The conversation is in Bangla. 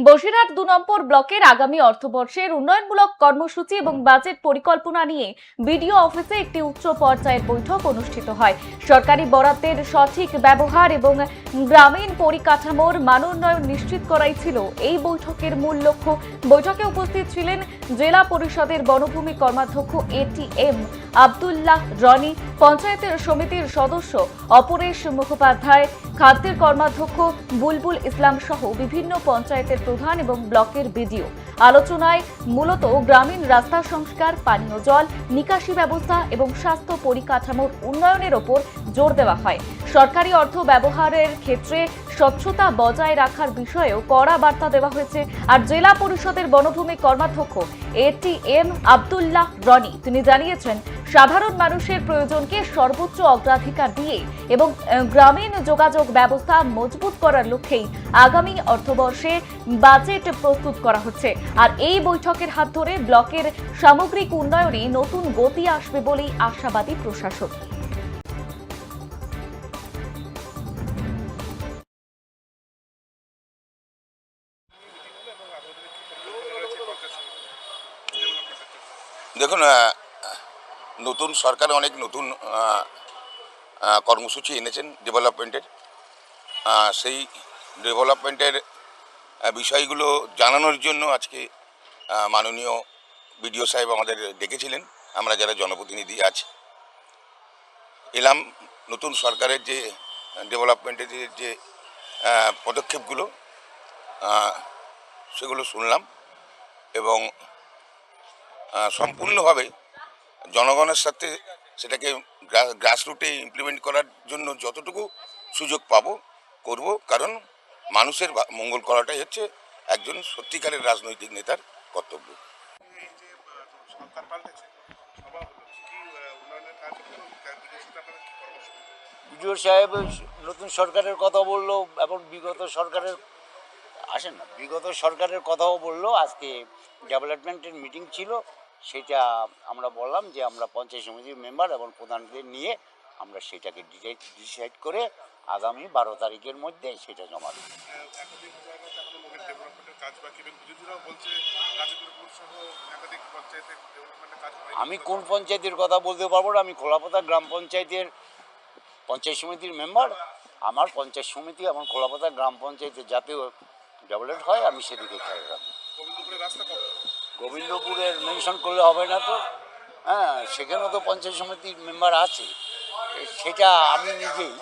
বসিরহাট ২ নম্বর ব্লকের আগামী অর্থবর্ষের উন্নয়নমূলক কর্মসূচি এবং বাজেট পরিকল্পনা নিয়ে বিডিও অফিসে একটি উচ্চ পর্যায়ের বৈঠক অনুষ্ঠিত হয়। সরকারি বরাদ্দের সঠিক ব্যবহার এবং গ্রামীণ পরিকাঠামোর মানোন্নয়ন নিশ্চিত করাই ছিল এই বৈঠকের মূল লক্ষ্য। বৈঠকে উপস্থিত ছিলেন জেলা পরিষদের বনভূমি কর্মাধ্যক্ষ এটিএম আব্দুল্লাহ রনি, পঞ্চায়েতের সমিতির সদস্য অপরেশ মুখোপাধ্যায়, খাদ্যের কর্মাধ্যক্ষ বুলবুল ইসলাম সহ বিভিন্ন পঞ্চায়েতের প্রধান এবং ব্লকের বিডিও। আলোচনায় মূলত গ্রামীণ রাস্তা সংস্কার, পানীয় জল নিকাশি ব্যবস্থা এবং স্বাস্থ্য পরিকাঠামোর উন্নয়নের ওপর জোর দেওয়া হয়। সরকারি অর্থ ব্যবহারের ক্ষেত্রে স্বচ্ছতা বজায় রাখার বিষয়েও কড়া বার্তা দেওয়া হয়েছে। আর জেলা পরিষদের বনভূমি কর্মাধ্যক্ষ এটিএম আব্দুল্লাহ রনি তিনি জানিয়েছেন, সাধারণ মানুষের প্রয়োজনকে সর্বোচ্চ অগ্রাধিকার দিয়ে এবং গ্রামীণ যোগাযোগ ব্যবস্থা মজবুত করার লক্ষ্যেই আগামী অর্থবর্ষে বাজেট প্রস্তুত করা হচ্ছে। আর এই বৈঠকের হাত ধরে ব্লকের সামগ্রিক উন্নয়নে নতুন গতি আসবে বলেই আশাবাদী প্রশাসন। দেখুন, নতুন সরকার অনেক নতুন কর্মসূচি এনেছেন ডেভেলপমেন্টের। সেই ডেভেলপমেন্টের বিষয়গুলো জানানোর জন্য আজকে মাননীয় বিডিও সাহেব আমাদের ডেকেছিলেন। আমরা যারা জনপ্রতিনিধি আছি এলাম, নতুন সরকারের যে ডেভেলপমেন্টের যে পদক্ষেপগুলো সেগুলো শুনলাম এবং সম্পূর্ণভাবে জনগণের সাথে সেটাকে গ্রাসরুটে ইমপ্লিমেন্ট করার জন্য যতটুকু সুযোগ পাবো করব, কারণ মানুষের মঙ্গল করাটাই হচ্ছে একজন সত্যিকারের রাজনৈতিক নেতার কর্তব্য। বিডিও সাহেব নতুন সরকারের কথা বললো এবং বিগত সরকারের কথাও বললো। আজকে ডেভেলপমেন্টের মিটিং ছিল, সেটা আমরা বললাম যে আমরা পঞ্চায়েত সমিতির মেম্বার এবং প্রধানদের নিয়ে আমরা সেটাকে ডিসাইড করে আগামী 12 তারিখের মধ্যে সেটা জমা দেব। আমি কোন পঞ্চায়েতের কথা বলতে পারবো না। আমি খোলাপাতা গ্রাম পঞ্চায়েতের পঞ্চায়েত সমিতির মেম্বার। আমার পঞ্চায়েত সমিতি এবং খোলাপাতা গ্রাম পঞ্চায়েতের যাতে ডেভেলপ হয় আমি সেদিকে খেয়াল রাখবো। গোবিন্দপুরের মেনশন করলে হবে না তো, হ্যাঁ, সেখানেও তো পঞ্চায়েত সমিতির মেম্বার আছে, সেটা আমি নিজেই